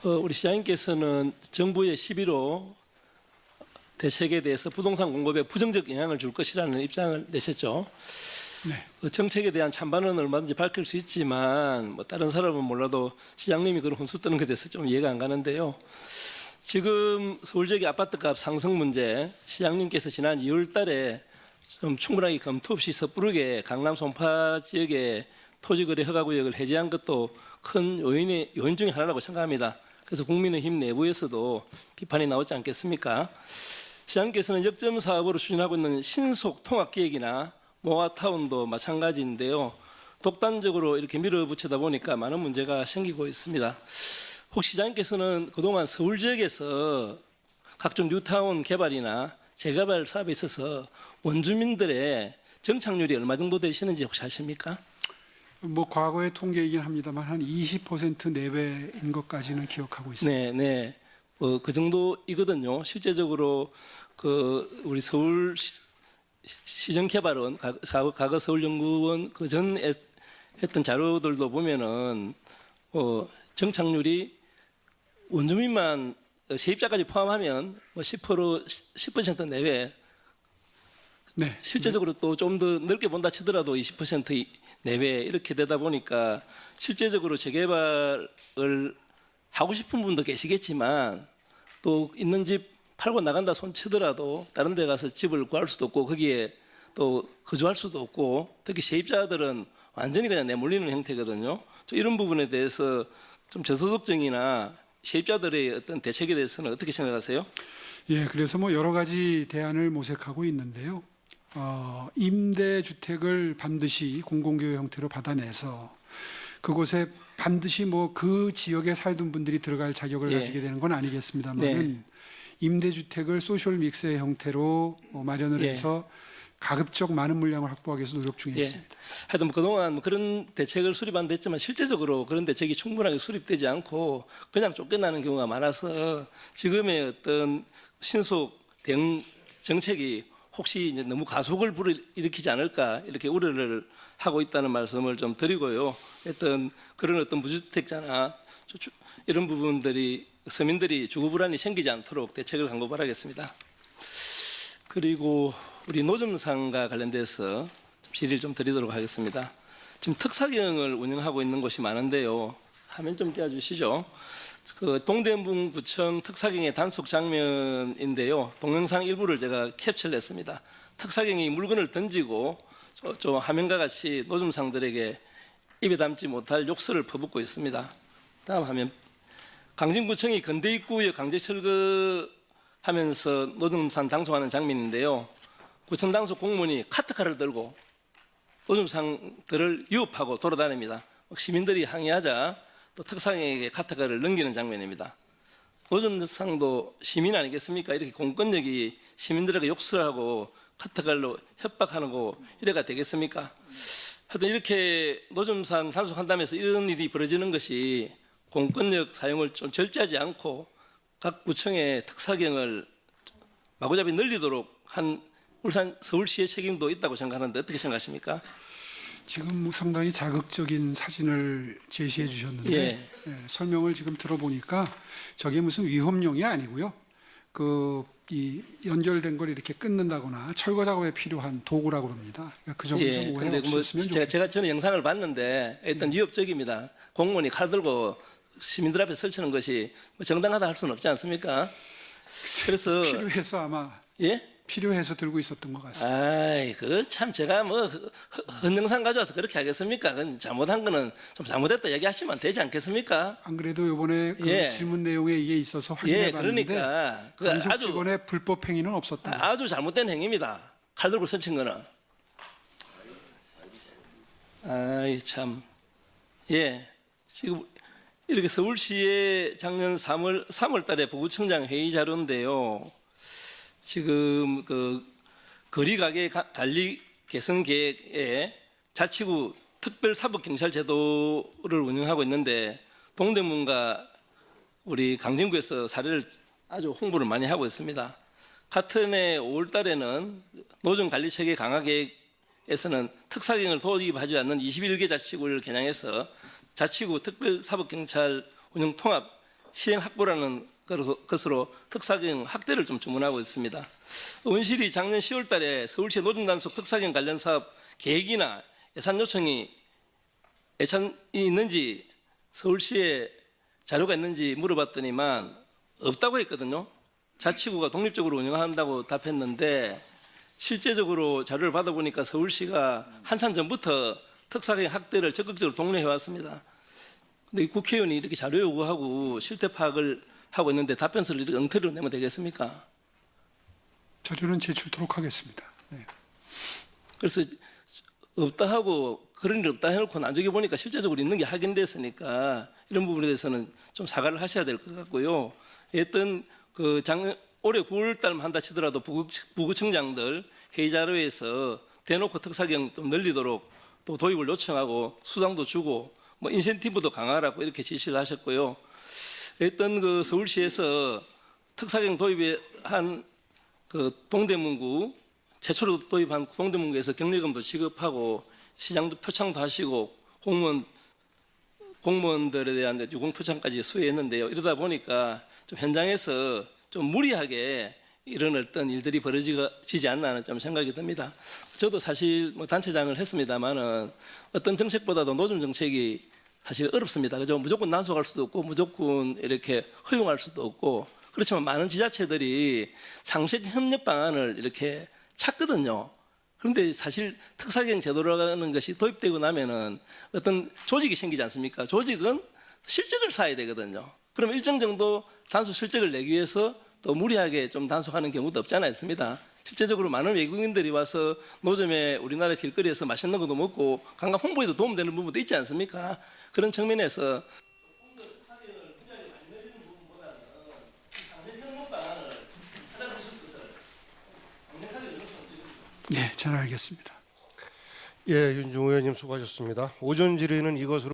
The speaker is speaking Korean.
우리 시장님께서는 정부의 11호 대책에 대해서 부동산 공급에 부정적 영향을 줄 것이라는 입장을 내셨죠. 네. 그 정책에 대한 찬반은 얼마든지 밝힐 수 있지만 다른 사람은 몰라도 시장님이 그런 혼수 뜨는 것에 대해서 좀 이해가 안 가는데요. 지금 서울 지역의 아파트값 상승 문제, 시장님께서 지난 2월 달에 좀 충분하게 검토 없이 섣부르게 강남 송파 지역의 토지거래 허가구역을 해제한 것도 큰 요인 중에 하나라고 생각합니다. 그래서 국민의힘 내부에서도 비판이 나오지 않겠습니까? 시장님께서는 역점 사업으로 추진하고 있는 신속 통합계획이나 모아타운도 마찬가지인데요. 독단적으로 이렇게 밀어붙이다 보니까 많은 문제가 생기고 있습니다. 혹시 시장님께서는 그동안 서울 지역에서 각종 뉴타운 개발이나 재개발 사업에 있어서 원주민들의 정착률이 얼마 정도 되시는지 혹시 아십니까? 뭐 과거의 통계이긴 합니다만 한 20% 내외인 것까지는 기억하고 있습니다. 네, 네. 그 정도이거든요. 실제적으로 우리 서울 시정 개발은 과거 서울연구원 그전 했던 자료들도 보면은 정착률이 원주민만 세입자까지 포함하면 10% 내외. 네. 실제적으로 또 좀 더 넓게 본다 치더라도 20% 내외 이렇게 되다 보니까 실제적으로 재개발을 하고 싶은 분도 계시겠지만 또 있는 집 팔고 나간다 손치더라도 다른 데 가서 집을 구할 수도 없고 거기에 또 거주할 수도 없고 특히 세입자들은 완전히 그냥 내몰리는 형태거든요. 좀 이런 부분에 대해서 좀 저소득층이나 세입자들의 어떤 대책에 대해서는 어떻게 생각하세요? 예, 그래서 뭐 여러 가지 대안을 모색하고 있는데요. 임대주택을 반드시 공공기여 형태로 받아내서 그곳에 반드시 뭐 그 지역에 살던 분들이 들어갈 자격을 예. 가지게 되는 건 아니겠습니다만은 임대주택을 소셜 믹스의 형태로 마련을 예. 해서 가급적 많은 물량을 확보하기 위해서 노력 중에 예. 있습니다. 하여튼 그동안 그런 대책을 수립한 데 했지만 실제적으로 그런 대책이 충분하게 수립되지 않고 그냥 쫓겨나는 경우가 많아서 지금의 어떤 신속 대응 정책이 혹시 이제 너무 가속을 불러일으키지 않을까 이렇게 우려를 하고 있다는 말씀을 좀 드리고요. 어떤 그런 어떤 무주택자나 이런 부분들이 서민들이 주거 불안이 생기지 않도록 대책을 강구바라겠습니다. 그리고 우리 노점상과 관련돼서 질의를 좀 드리도록 하겠습니다. 지금 특사경을 운영하고 있는 곳이 많은데요. 화면 좀 띄워주시죠. 그 동대문구청 특사경의 단속 장면인데요. 동영상 일부를 제가 캡처를 했습니다. 특사경이 물건을 던지고 저 화면과 같이 노점상들에게 입에 담지 못할 욕설을 퍼붓고 있습니다. 다음 화면. 강진구청이 건대입구에 강제 철거하면서 노점상 당속하는 장면인데요. 구청 당속 공무원이 카트카를 들고 노점상들을 위협하고 돌아다닙니다. 시민들이 항의하자 또 특사경에게 카트카를 넘기는 장면입니다. 노점상도 시민 아니겠습니까? 이렇게 공권력이 시민들에게 욕설하고 카트칼로 협박하는 거 이래가 되겠습니까? 하여튼 이렇게 노점상 단속한다면서 이런 일이 벌어지는 것이 공권력 사용을 좀 절제하지 않고 각 구청의 특사경을 마구잡이 늘리도록 한 울산 서울시의 책임도 있다고 생각하는데 어떻게 생각하십니까? 지금 상당히 자극적인 사진을 제시해 주셨는데 예. 설명을 지금 들어보니까 저게 무슨 위험용이 아니고요. 이 연결된 걸 이렇게 끊는다거나 철거 작업에 필요한 도구라고 합니다. 그러니까 그 점은 좀 오해 없으셨으면 좋겠습니다. 저는 영상을 봤는데 일단 위협적입니다. 공무원이 칼 들고 시민들 앞에 설치는 것이 정당하다 할 수는 없지 않습니까? 그래서 필요해서 아마 예? 필요해서 들고 있었던 것 같습니다. 아이, 참 제가 헌영상 가져와서 그렇게 하겠습니까? 그건 잘못한 거는 좀 잘못했다 얘기하시면 되지 않겠습니까? 안 그래도 이번에 그 예. 질문 내용에 이게 있어서 확인해 봤는데 그러니까 단속 직원의 불법 행위는 없었다. 아주 잘못된 행위입니다. 칼 들고 설친 거는. 아이 참. 예. 지금 이렇게 서울시의 작년 3월 달에 부구청장 회의 자료인데요. 지금 거리 가게 관리 개선 계획에 자치구 특별 사법 경찰 제도를 운영하고 있는데 동대문과 우리 강진구에서 사례를 아주 홍보를 많이 하고 있습니다. 같은 해 5월 달에는 노점 관리 체계 강화 계획에서는 특사경을 도입하지 않는 21개 자치구를 겨냥해서 자치구 특별 사법 경찰 운영 통합 시행 확보라는 것으로 특사경 확대를 좀 주문하고 있습니다. 원실이 작년 10월 달에 서울시 노점단속 특사경 관련 사업 계획이나 예산 요청이 예산이 있는지 서울시에 자료가 있는지 물어봤더니만 없다고 했거든요. 자치구가 독립적으로 운영한다고 답했는데 실제적으로 자료를 받아보니까 서울시가 한참 전부터 특사경 확대를 적극적으로 독려해 왔습니다. 근데 국회의원이 이렇게 자료 요구하고 실태 파악을 하고 있는데 답변서를 이렇게 엉터리로 내면 되겠습니까? 자료는 제출토록 하겠습니다. 네. 그래서 없다 하고 그런 일 없다 해놓고 나중에 보니까 실제적으로 있는 게 확인됐으니까 이런 부분에 대해서는 좀 사과를 하셔야 될 것 같고요. 어떤 그 올해 9월 달만 한다 치더라도 부구청장들 회의 자료에서 대놓고 특사경 좀 늘리도록 또 도입을 요청하고 수당도 주고 뭐 인센티브도 강화하라고 이렇게 지시를 하셨고요. 어떤 그 서울시에서 특사경 도입에 한 그 동대문구 최초로 도입한 동대문구에서 격리금도 지급하고 시장도 표창도 하시고 공무원들에 대한 유공 표창까지 수여했는데요. 이러다 보니까 좀 현장에서 좀 무리하게 이런 어떤 일들이 벌어지지 않나 하는 좀 생각이 듭니다. 저도 사실 뭐 단체장을 했습니다만은 어떤 정책보다도 노점 정책이 사실 어렵습니다. 그죠? 무조건 단속할 수도 없고 무조건 이렇게 허용할 수도 없고 그렇지만 많은 지자체들이 상식 협력 방안을 이렇게 찾거든요. 그런데 사실 특사경 제도라는 것이 도입되고 나면은 어떤 조직이 생기지 않습니까? 조직은 실적을 쌓아야 되거든요. 그럼 일정 정도 단속 실적을 내기 위해서 또 무리하게 좀 단속하는 경우도 없지 않아 있습니다. 실제적으로 많은 외국인들이 와서 노점에 우리나라 길거리에서 맛있는 것도 먹고 관광 홍보에도 도움되는 부분도 있지 않습니까? 그런 측면에서 네, 잘 알겠습니다. 예, 윤중호 의원님 수고하셨습니다. 오전 질의는 이것으로